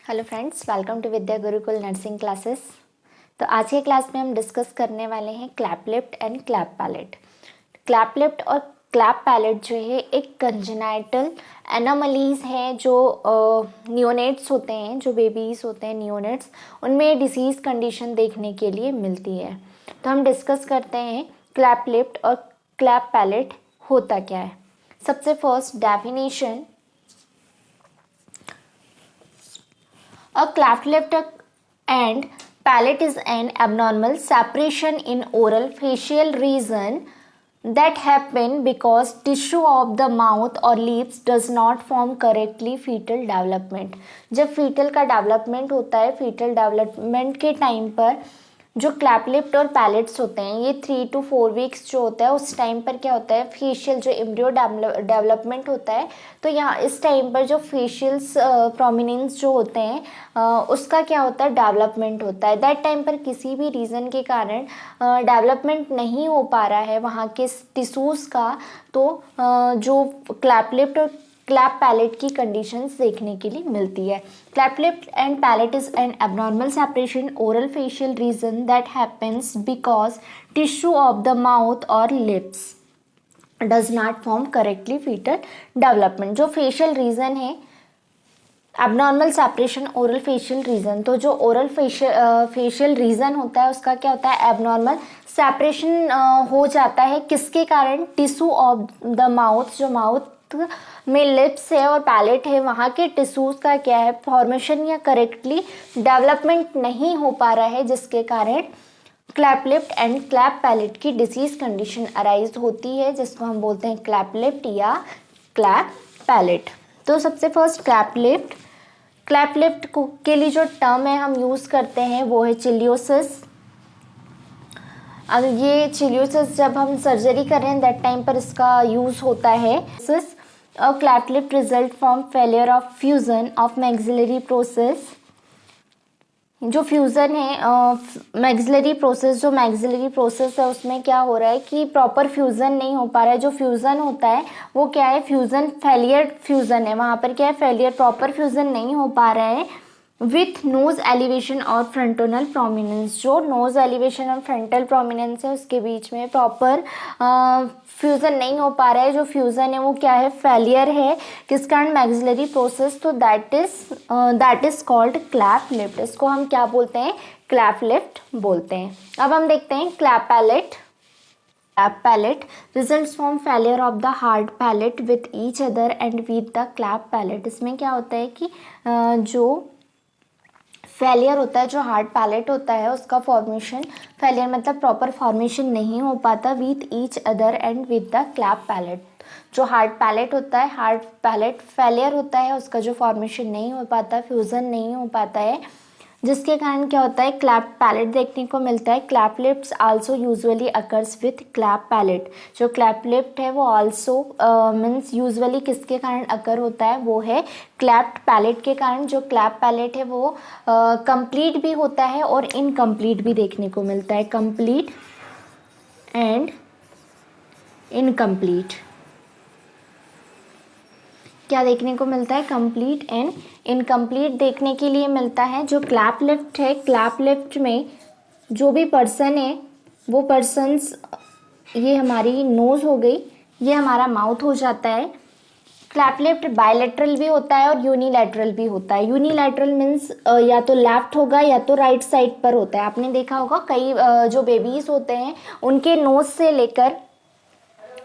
Hello friends, welcome to Vidya Gurukul nursing classes. तो आज के क्लास में हम डिस्कस करने वाले हैं cleft lip and cleft palate. Cleft lip और क्लैप पैलेट जो है एक कंजेनाइटल एनोमलीज हैं जो नियोनेट्स होते हैं, जो बेबीज़ होते हैं नियोनेट्स, उनमें डिसीज़ कंडीशन देखने के लिए मिलती है। तो हम डिस्कस करते हैं क्लैप लिफ्ट और क्लैप पैलेट होता क्या है। सबसे first definition, a cleft lip and palate is an abnormal separation in oral facial region that happen because tissue of the mouth or lips does not form correctly fetal development। जब fetal का development होता है, fetal development के time पर जो cleft lip और pallets होते हैं ये 3 to 4 वीक्स जो होता है उस टाइम पर क्या होता है, फेशियल जो एम्ब्रियो डेवलपमेंट होता है, तो यहाँ इस टाइम पर जो फेशियल्स प्रोमिनेंस जो होते हैं उसका क्या होता है, डेवलपमेंट होता है। दैट टाइम पर किसी भी रीज़न के कारण डेवलपमेंट नहीं हो पा रहा है वहाँ के टिश्यूज़ का, तो जो क्लैप लिफ्ट और क्लैप पैलेट की कंडीशंस देखने के लिए मिलती है। Cleft lip and palate is an abnormal separation oral facial region that happens because tissue of the mouth और lips does not form correctly fetal development. जो फेशियल रीजन है abnormal separation oral facial region, तो जो oral facial reason होता है उसका क्या होता है, एबनॉर्मल सेपरेशन हो जाता है। किसके कारण, टिश्यू ऑफ द माउथ, जो माउथ में लिप्स है और पैलेट है वहाँ के टिश्यूज का क्या है, फॉर्मेशन या करेक्टली डेवलपमेंट नहीं हो पा रहा है, जिसके कारण cleft lip and cleft palate की डिसीज कंडीशन अराइज होती है, जिसको हम बोलते हैं क्लैप लिफ्ट या क्लैप पैलेट। तो सबसे first cleft lip, cleft lip के लिए जो टर्म है हम यूज करते हैं वो है चिलियोसिस। अगर ये चिलियोसिस जब हम सर्जरी कर रहे हैं दैट टाइम पर इसका यूज होता है। Cleft lift result from failure of fusion of maxillary process. जो फ्यूज़न है मैक्सिलरी प्रोसेस, जो मैक्सिलरी प्रोसेस है उसमें क्या हो रहा है कि प्रॉपर फ्यूज़न नहीं हो पा रहा है। जो फ्यूज़न होता है वो क्या है, फ्यूज़न फेलियर फ्यूज़न है, वहाँ पर क्या है, फेलियर, प्रॉपर फ्यूज़न नहीं हो पा रहा है विथ नोज एलिवेशन और फ्रंटोनल प्रोमिनेंस। जो नोज एलिवेशन और फ्रंटल प्रोमिनेंस है उसके बीच में प्रॉपर फ्यूज़न नहीं हो पा रहा है। जो फ्यूज़न है वो क्या है, फेलियर है, किस कारण, मैक्सिलरी प्रोसेस। तो that is called clap lift. इसको हम क्या बोलते हैं, क्लैप लिफ्ट बोलते हैं। अब हम देखते हैं cleft palate. Cleft palate results from failure of the hard palate with each other and with the clap palate। इसमें क्या होता है कि जो फेलियर होता है, जो हार्ड पैलेट होता है उसका फॉर्मेशन, फेलियर मतलब प्रॉपर फॉर्मेशन नहीं हो पाता with each other and with the cleft palate. जो हार्ड पैलेट होता है, हार्ड पैलेट फेलियर होता है, उसका जो फॉर्मेशन नहीं हो पाता, फ्यूज़न नहीं हो पाता है, जिसके कारण क्या होता है, क्लैप पैलेट देखने को मिलता है। Cleft lip also usually occurs with cleft palate. जो क्लैप लिफ्ट है वो आल्सो मीन्स यूजुअली किसके कारण अकर होता है, वो है क्लैप पैलेट के कारण। जो क्लैप पैलेट है वो कंप्लीट भी होता है और इनकम्प्लीट भी देखने को मिलता है, कंप्लीट एंड इनकम्प्लीट। क्या देखने को मिलता है, कंप्लीट एंड इनकम्प्लीट देखने के लिए मिलता है। जो क्लैप लिफ्ट है, क्लैप लिफ्ट में जो भी पर्सन है वो पर्सन्स, ये हमारी नोज़ हो गई, ये हमारा माउथ हो जाता है। क्लैप लिफ्ट बायलैटरल भी होता है और यूनिलैटरल भी होता है। यूनिलैटरल मीन्स या तो लेफ्ट होगा या तो राइट साइड पर होता है। आपने देखा होगा कई जो बेबीज़ होते हैं उनके नोज़ से लेकर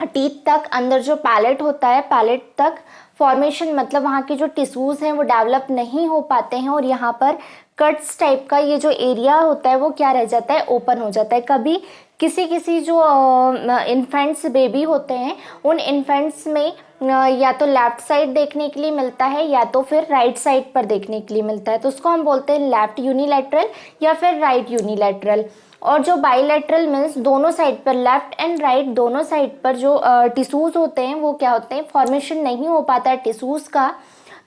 टीथ तक अंदर जो पैलेट होता है, पैलेट तक फॉर्मेशन मतलब वहाँ के जो टिश्यूज़ हैं वो डेवलप नहीं हो पाते हैं और यहाँ पर कट्स टाइप का ये जो एरिया होता है वो क्या रह जाता है, ओपन हो जाता है। कभी किसी जो इन्फेंट्स बेबी होते हैं उन इन्फेंट्स में या तो लेफ्ट साइड देखने के लिए मिलता है या तो फिर राइट साइड पर देखने के लिए मिलता है, तो उसको हम बोलते हैं लेफ्ट यूनिलैटरल या फिर राइट यूनिलैटरल। और जो बाइलैटरल मीन्स दोनों साइड पर, लेफ्ट एंड राइट दोनों साइड पर जो टिश्यूज़ होते हैं वो क्या होते हैं, फॉर्मेशन नहीं हो पाता है टिश्यूज़ का,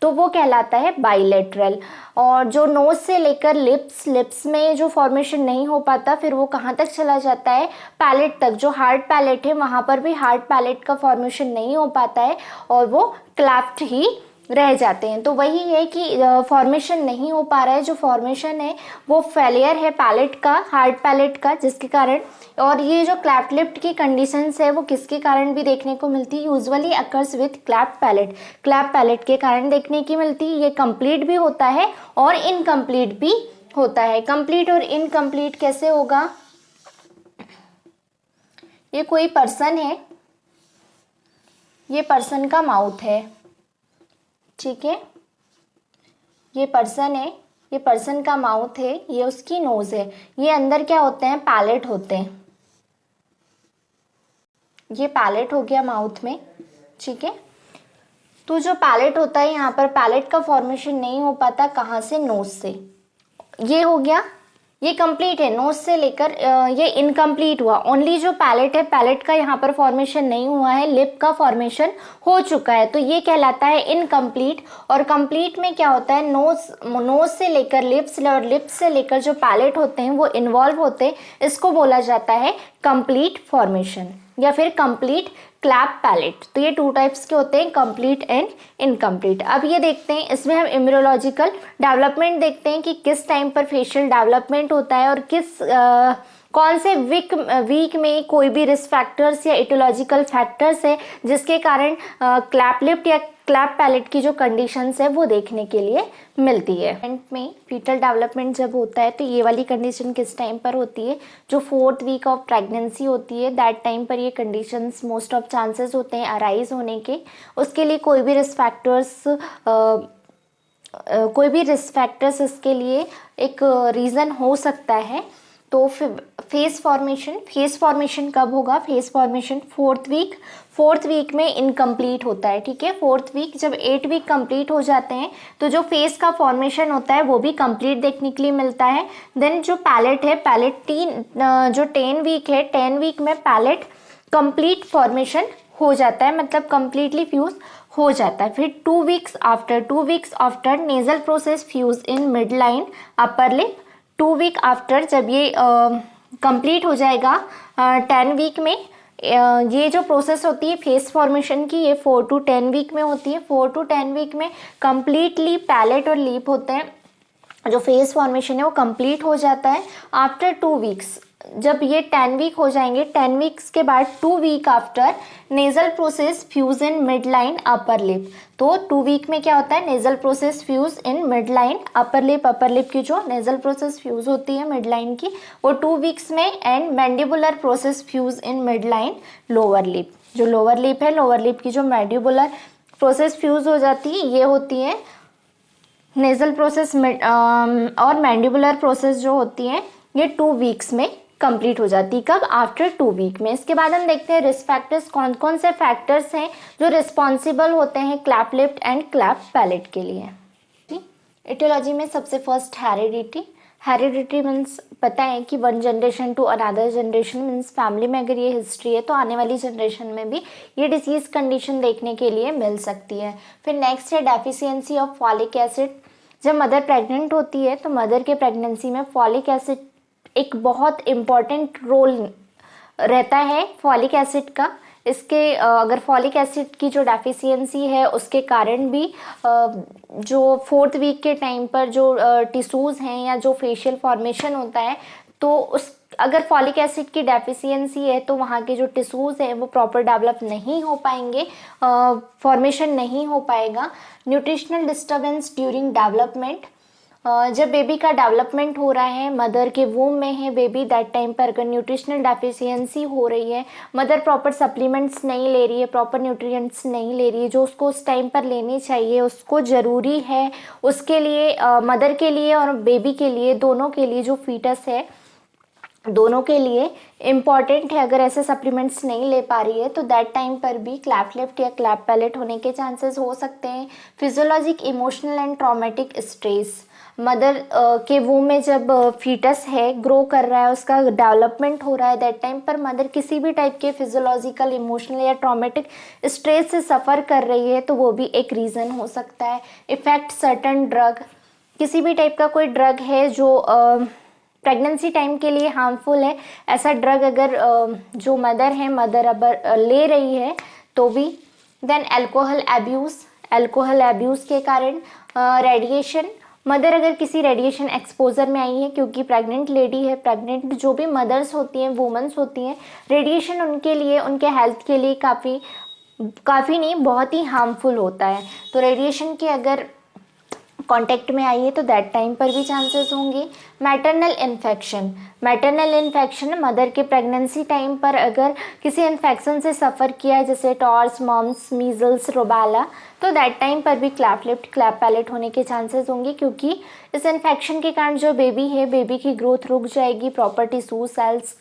तो वो कहलाता है बाइलैटरल। और जो नोज से लेकर लिप्स में जो फॉर्मेशन नहीं हो पाता फिर वो कहाँ तक चला जाता है, पैलेट तक। जो हार्ड पैलेट है वहाँ पर भी हार्ड पैलेट का फॉर्मेशन नहीं हो पाता है और वो क्लैप्ट ही रह जाते हैं। तो वही है कि फॉर्मेशन नहीं हो पा रहा है, जो फॉर्मेशन है वो फेलियर है पैलेट का, हार्ड पैलेट का, जिसके कारण, और ये जो क्लैफ्ट लिप की कंडीशंस है वो किसके कारण भी देखने को मिलती है, usually occurs with cleft palate, cleft palate के कारण देखने की मिलती है। ये कंप्लीट भी होता है और इनकम्प्लीट भी होता है। कंप्लीट और इनकम्प्लीट कैसे होगा, ये कोई पर्सन है, ये पर्सन का माउथ है, ठीक है, ये पर्सन है, ये पर्सन का माउथ है, ये उसकी नोज है, ये अंदर क्या होते हैं, पैलेट होते हैं, ये पैलेट हो गया माउथ में, ठीक है। तो जो पैलेट होता है यहाँ पर, पैलेट का फॉर्मेशन नहीं हो पाता, कहाँ से, नोज से। ये हो गया, ये कंप्लीट है, नोज से लेकर ये इनकम्प्लीट हुआ। ओनली जो पैलेट है, पैलेट का यहाँ पर फॉर्मेशन नहीं हुआ है, लिप का फॉर्मेशन हो चुका है, तो ये कहलाता है इनकम्प्लीट। और कंप्लीट में क्या होता है, नोज से लेकर लिप्स, और लिप्स से लेकर जो पैलेट होते हैं वो इन्वॉल्व होते हैं, इसको बोला जाता है कंप्लीट फॉर्मेशन या फिर कंप्लीट क्लैप पैलेट। तो ये टू टाइप्स के होते हैं, कंप्लीट एंड इनकम्प्लीट। अब ये देखते हैं, इसमें हम इम्यूनोलॉजिकल डेवलपमेंट देखते हैं कि किस टाइम पर फेशियल डेवलपमेंट होता है और किस कौन से वीक में कोई भी रिस्क फैक्टर्स या इटोलॉजिकल फैक्टर्स है जिसके कारण क्लैप लिप या क्लैप पैलेट की जो कंडीशंस है वो देखने के लिए मिलती है। एंड में फीटल डेवलपमेंट जब होता है तो ये वाली कंडीशन किस टाइम पर होती है, जो 4th वीक ऑफ प्रेगनेंसी होती है, दैट टाइम पर ये कंडीशंस मोस्ट ऑफ चांसेस होते हैं अराइज होने के। उसके लिए कोई भी रिस्क फैक्टर्स इसके लिए एक रीज़न हो सकता है। तो फेस फॉर्मेशन कब होगा, फेस फॉर्मेशन 4th वीक में इनकम्प्लीट होता है, ठीक है। 4th वीक, जब 8 वीक कंप्लीट हो जाते हैं तो जो फेस का फॉर्मेशन होता है वो भी कंप्लीट देखने के लिए मिलता है। देन जो पैलेट है, जो 10 वीक है, 10 वीक में पैलेट कंप्लीट फॉर्मेशन हो जाता है, मतलब कंप्लीटली फ्यूज हो जाता है। फिर 2 weeks after nasal process fuse in mid line upper lip. 2 week after जब ये कंप्लीट हो जाएगा 10 वीक में, ये जो प्रोसेस होती है फेस फॉर्मेशन की, ये 4 to 10 वीक में होती है। 4 to 10 वीक में कंप्लीटली पैलेट और लिप होते हैं, जो फेस फॉर्मेशन है वो कंप्लीट हो जाता है। आफ्टर 2 वीक्स, जब ये 10 वीक हो जाएंगे, 10 वीक्स के बाद 2 week after nasal process fuse in mid line upper lip. तो 2 वीक में क्या होता है, nasal process fuse in mid line upper lip की जो नेजल प्रोसेस फ्यूज होती है मिड लाइन की, वो 2 वीक्स में। And mandibular process fuse in mid line lower lip, जो लोअर लिप है, लोअर लिप की जो मैंडिबुलर प्रोसेस फ्यूज हो जाती है, ये होती है नेजल प्रोसेस और मैंडिबुलर प्रोसेस जो होती है ये 2 वीक्स में कंप्लीट हो जाती है। कब, आफ्टर 2 वीक में। इसके बाद हम देखते हैं रिस्क फैक्टर्स, कौन कौन से फैक्टर्स हैं जो रिस्पॉन्सिबल होते हैं cleft lip and cleft palate के लिए। इटियोलॉजी में सबसे फर्स्ट हेरिडिटी मीन्स पता है कि 1 generation to another generation, means family में अगर ये हिस्ट्री है तो आने वाली जनरेशन में भी ये डिसीज कंडीशन देखने के लिए मिल सकती है। फिर नेक्स्ट है डेफिशिएंसी ऑफ फॉलिक एसिड। जब मदर प्रेग्नेंट होती है तो मदर के प्रेगनेंसी में फॉलिक एसिड एक बहुत इम्पॉर्टेंट रोल रहता है फॉलिक एसिड का। इसके अगर फॉलिक एसिड की जो डेफिशिएंसी है उसके कारण भी जो 4th वीक के टाइम पर जो टिश्यूज़ हैं या जो फेशियल फॉर्मेशन होता है, तो उस अगर फॉलिक एसिड की डेफिशिएंसी है तो वहाँ के जो टिश्यूज़ हैं वो प्रॉपर डेवलप नहीं हो पाएंगे, फॉर्मेशन नहीं हो पाएगा। न्यूट्रिशनल डिस्टर्बेंस ड्यूरिंग डेवलपमेंट, जब बेबी का डेवलपमेंट हो रहा है, मदर के वूम में है बेबी, दैट टाइम पर अगर न्यूट्रिशनल डेफिशिएंसी हो रही है, मदर प्रॉपर सप्लीमेंट्स नहीं ले रही है, प्रॉपर न्यूट्रिएंट्स नहीं ले रही है जो उसको उस टाइम पर लेनी चाहिए, उसको ज़रूरी है, उसके लिए मदर के लिए और बेबी के लिए, दोनों के लिए, जो फीटस है दोनों के लिए इम्पॉर्टेंट है। अगर ऐसे सप्लीमेंट्स नहीं ले पा रही है तो दैट टाइम पर भी क्लैप लिप या क्लैप पैलेट होने के चांसेस हो सकते हैं। Physiologic, emotional and traumatic stress, mother के वूम में जब फीटस है, ग्रो कर रहा है, उसका डेवलपमेंट हो रहा है, दैट टाइम पर मदर किसी भी टाइप के फिजियोलॉजिकल, इमोशनल या ट्रॉमेटिक स्ट्रेस से सफ़र कर रही है तो वो भी एक रीज़न हो सकता है। इफेक्ट सर्टन ड्रग, किसी भी टाइप का कोई ड्रग है जो प्रेगनेंसी टाइम के लिए हार्मफुल है, ऐसा ड्रग अगर जो मदर है, मदर अब ले रही है तो भी। Then alcohol abuse, alcohol abuse के कारण, रेडिएशन, मदर अगर किसी रेडिएशन एक्सपोजर में आई है, क्योंकि प्रेग्नेंट लेडी है, प्रेग्नेंट जो भी मदर्स होती हैं, वुमेंस होती हैं, रेडिएशन उनके लिए, उनके हेल्थ के लिए काफ़ी नहीं, बहुत ही हार्मफुल होता है। तो रेडिएशन के अगर कांटेक्ट में आई है तो दैट टाइम पर भी चांसेस होंगे। मैटरनल इन्फेक्शन मदर के प्रेगनेंसी टाइम पर अगर किसी इन्फेक्शन से सफ़र किया है, जैसे टॉर्स, मम्स, मीजल्स, रोबेला, तो दैट टाइम पर भी क्लैप लिफ्ट, क्लैप पैलेट होने के चांसेस होंगे, क्योंकि इस इन्फेक्शन के कारण जो बेबी है, बेबी की ग्रोथ रुक जाएगी, प्रॉपर टिश्यू सेल्स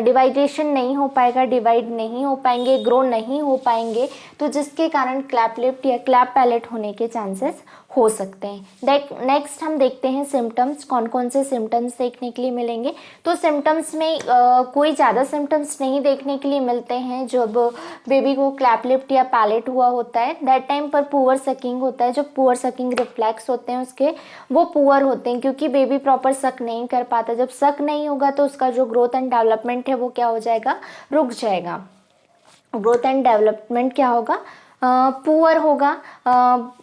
डिवाइडेशन नहीं हो पाएगा, डिवाइड नहीं हो पाएंगे, ग्रो नहीं हो पाएंगे, तो जिसके कारण क्लैप लिफ्ट या क्लैप पैलेट होने के चांसेस हो सकते हैं। नेक्स्ट हम देखते हैं सिम्टम्स, कौन कौन से सिम्टम्स देखने के लिए मिलेंगे। तो सिम्टम्स में कोई ज़्यादा सिम्टम्स नहीं देखने के लिए मिलते हैं जब बेबी को क्लैप लिफ्ट या पैलेट हुआ होता है। दैट टाइम पर पुअर सकिंग होता है, जो पुअर सकिंग रिफ्लेक्स होते हैं उसके, वो पुअर होते हैं, क्योंकि बेबी प्रॉपर सक नहीं कर पाता। जब सक नहीं होगा तो उसका जो ग्रोथ एंड डेवलपमेंट है वो क्या हो जाएगा, रुक जाएगा। ग्रोथ एंड डेवलपमेंट क्या होगा, पुअर होगा,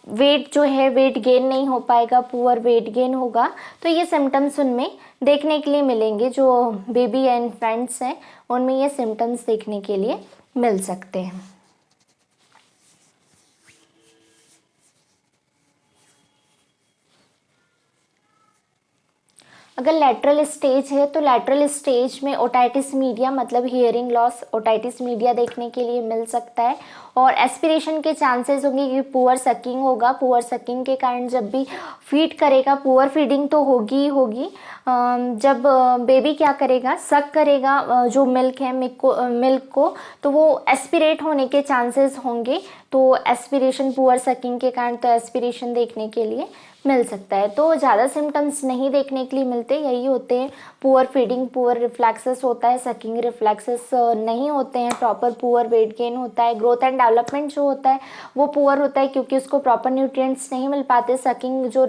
वेट जो है वेट गेन नहीं हो पाएगा, पुअर वेट गेन होगा। तो ये सिम्टम्स उनमें देखने के लिए मिलेंगे, जो बेबी या इन्फेंट्स हैं उनमें ये सिम्टम्स देखने के लिए मिल सकते हैं। अगर लैटरल स्टेज है तो लैटरल स्टेज में ओटाइटिस मीडिया मतलब हियरिंग लॉस, ओटाइटिस मीडिया देखने के लिए मिल सकता है। और एस्पिरेशन के चांसेस होंगे कि पुअर सकिंग होगा, पुअर सकिंग के कारण जब भी फीड करेगा, पुअर फीडिंग तो होगी ही होगी। जब बेबी क्या करेगा, सक करेगा जो मिल्क है, मिल्क को, तो वो एस्पिरेट होने के चांसेस होंगे। तो एस्पिरेशन, पुअर सकिंग के कारण तो एस्पिरेशन देखने के लिए मिल सकता है। तो ज़्यादा सिम्टम्स नहीं देखने के लिए मिलते, यही होते हैं, पुअर फीडिंग, पुअर रिफ्लेक्सेस होता है, सकिंग रिफ्लेक्सेस नहीं होते हैं, प्रॉपर पुअर वेट गेन होता है, ग्रोथ एंड डेवलपमेंट जो होता है वो पुअर होता है, क्योंकि उसको प्रॉपर न्यूट्रिएंट्स नहीं मिल पाते। सकिंग जो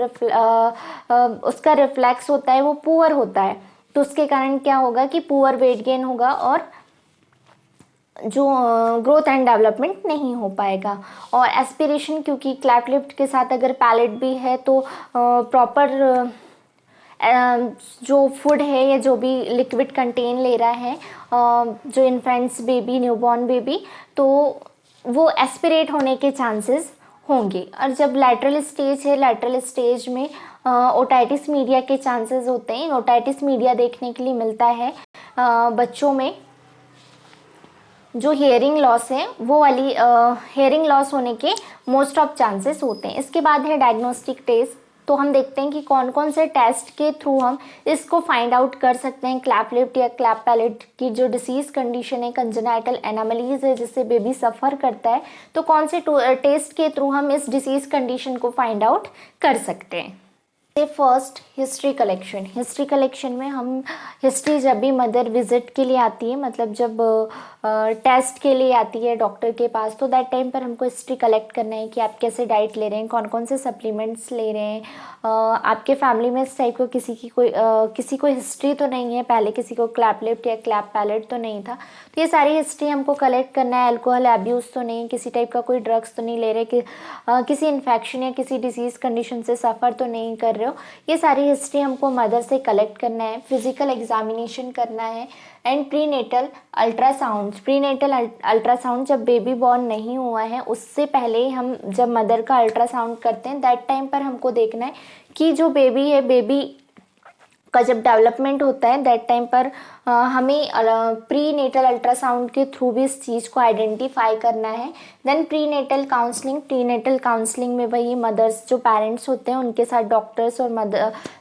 उसका रिफ्लेक्स होता है वो पुअर होता है, तो उसके कारण क्या होगा कि पुअर वेट गेन होगा और जो ग्रोथ एंड डेवलपमेंट नहीं हो पाएगा। और एस्पिरेशन, क्योंकि क्लैप लिफ्ट के साथ अगर पैलेट भी है तो प्रॉपर जो फूड है या जो भी लिक्विड कंटेन ले रहा है जो इन्फेंट्स बेबी, न्यूबॉर्न बेबी, तो वो एस्पिरेट होने के चांसेस होंगे। और जब लैटरल स्टेज है, लैटरल स्टेज में ओटाइटिस मीडिया के चांसेस होते हैं। ओटाइटिस मीडिया देखने के लिए मिलता है बच्चों में जो हियरिंग लॉस है, वो वाली हियरिंग लॉस होने के मोस्ट ऑफ चांसेस होते हैं। इसके बाद है डायग्नोस्टिक टेस्ट। तो हम देखते हैं कि कौन कौन से टेस्ट के थ्रू हम इसको फाइंड आउट कर सकते हैं क्लैप लिफ्ट या क्लैप पैलेट की जो डिसीज कंडीशन है, कंजेनाइटल एनामलीज है जिससे बेबी सफ़र करता है, तो कौन से टेस्ट के थ्रू हम इस डिसीज कंडीशन को फाइंड आउट कर सकते हैं। First, history collection. History collection में हम हिस्ट्री जब भी मदर विजिट के लिए आती है, मतलब जब टेस्ट के लिए आती है डॉक्टर के पास, तो दैट टाइम पर हमको हिस्ट्री कलेक्ट करना है कि आप कैसे डाइट ले रहे हैं, कौन कौन से सप्लीमेंट्स ले रहे हैं, आपके फैमिली में इस टाइप को किसी को हिस्ट्री तो नहीं है, पहले किसी को क्लैप लिफ्ट या क्लैप पैलेट तो नहीं था, तो ये सारी हिस्ट्री हमको कलेक्ट करना है। अल्कोहल अब्यूज़ तो नहीं, किसी टाइप का कोई ड्रग्स तो नहीं ले रहे, किसी इन्फेक्शन या किसी डिसीज़ कंडीशन से सफ़र तो नहीं कर रहे हो, ये सारी हिस्ट्री हमको मदर से कलेक्ट करना है। फिजिकल एग्जामिनेशन करना है and prenatal ultrasound. Prenatal ultrasound जब बेबी बॉर्न नहीं हुआ है उससे पहले हम जब मदर का अल्ट्रासाउंड करते हैं, दैट टाइम पर हमको देखना है कि जो बेबी है, बेबी का जब डेवलपमेंट होता है दैट टाइम पर हमें प्री नेटल अल्ट्रासाउंड के थ्रू भी इस चीज़ को आइडेंटिफाई करना है। Then prenatal counselling. Prenatal counselling में वही मदर्स जो पेरेंट्स होते हैं उनके साथ डॉक्टर्स और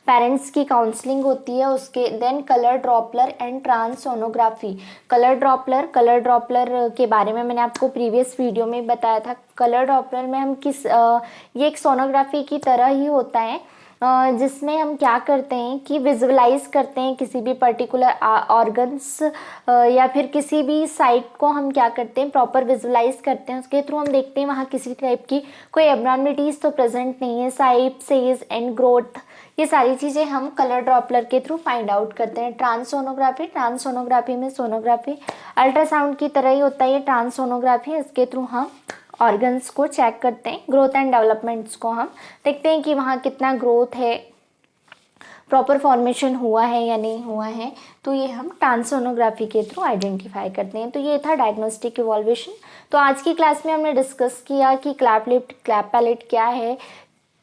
पेरेंट्स की काउंसलिंग होती है उसके। Then colour doppler and transsonography. Colour doppler के बारे में मैंने आपको प्रीवियस वीडियो में बताया था। कलर ड्रॉपलर में हम ये एक सोनोग्राफी की तरह ही होता है जिसमें हम क्या करते हैं कि विजुअलाइज करते हैं किसी भी पर्टिकुलर ऑर्गन्स या फिर किसी भी साइट को हम क्या करते हैं प्रॉपर विजुअलाइज करते हैं। उसके थ्रू हम देखते हैं वहाँ किसी टाइप की कोई एब्नॉर्मलिटीज़ तो प्रेजेंट नहीं है। साइज, सेज एंड ग्रोथ, ये सारी चीज़ें हम कलर ड्रॉपलर के थ्रू फाइंड आउट करते हैं। ट्रांससोनोग्राफी में सोनोग्राफी अल्ट्रासाउंड की तरह ही होता है, ये ट्रांससोनोग्राफी, इसके थ्रू हम ऑर्गन्स को चेक करते हैं, ग्रोथ एंड डेवलपमेंट्स को हम देखते हैं कि वहाँ कितना ग्रोथ है, प्रॉपर फॉर्मेशन हुआ है या नहीं हुआ है, तो ये हम ट्रांसोनोग्राफी के थ्रू आइडेंटिफाई करते हैं। तो ये था डायग्नोस्टिक इवॉल्वेशन। तो आज की क्लास में हमने डिस्कस किया कि क्लैप लिफ्ट, क्लैप पैलेट क्या है,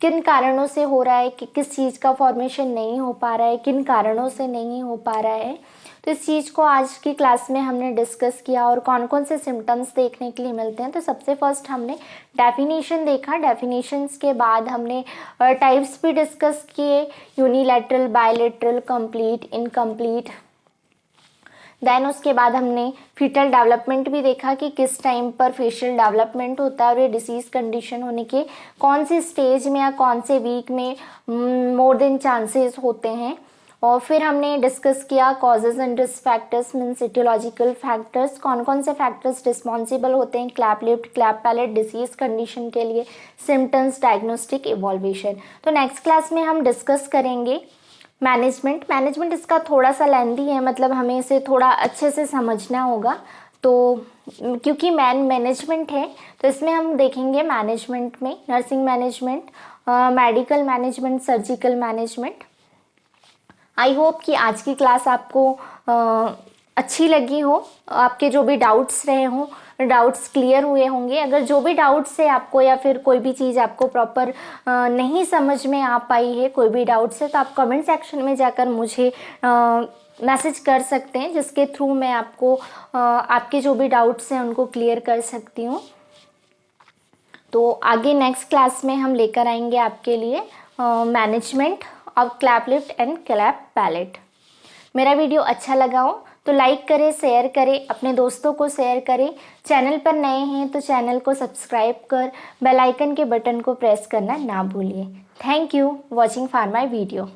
किन कारणों से हो रहा है, कि किस चीज़ का फॉर्मेशन नहीं हो पा रहा है, किन कारणों से नहीं हो पा रहा है। तो इस चीज़ को आज की क्लास में हमने डिस्कस किया और कौन कौन से सिम्टम्स देखने के लिए मिलते हैं। तो सबसे फर्स्ट हमने डेफिनेशन देखा, डेफिनेशंस के बाद हमने टाइप्स भी डिस्कस किए, unilateral, bilateral, complete, incomplete. Then उसके बाद हमने फीटल डेवलपमेंट भी देखा कि किस टाइम पर फेशियल डेवलपमेंट होता है और ये डिसीज़ कंडीशन होने के कौन से स्टेज में या कौन से वीक में मोर देन चांसेस होते हैं। और फिर हमने डिस्कस किया causes and risk factors, means aetiological factors, कौन कौन से फैक्टर्स रिस्पॉन्सिबल होते हैं cleft lip, cleft palate disease condition के लिए, सिम्टम्स, डायग्नोस्टिक, इवॉल्वेशन। तो नेक्स्ट क्लास में हम डिस्कस करेंगे मैनेजमेंट इसका थोड़ा सा लेंथी है, मतलब हमें इसे थोड़ा अच्छे से समझना होगा। तो क्योंकि मैनेजमेंट है तो इसमें हम देखेंगे मैनेजमेंट में nursing management, medical management, surgical management. I hope कि आज की क्लास आपको अच्छी लगी हो, आपके जो भी डाउट्स रहे हों डाउट्स क्लियर हुए होंगे। अगर जो भी डाउट्स है आपको या फिर कोई भी चीज़ आपको प्रॉपर नहीं समझ में आ पाई है, कोई भी डाउट्स है, तो आप कमेंट सेक्शन में जाकर मुझे मैसेज कर सकते हैं, जिसके थ्रू मैं आपको आपके जो भी डाउट्स हैं उनको क्लियर कर सकती हूँ। तो आगे नेक्स्ट क्लास में हम लेकर आएंगे आपके लिए management of cleft lip and cleft palate. मेरा वीडियो अच्छा लगा हो तो लाइक करें, शेयर करें, अपने दोस्तों को शेयर करें। चैनल पर नए हैं तो चैनल को सब्सक्राइब कर बेल आइकन के बटन को प्रेस करना ना भूलिए। Thank you watching for my video.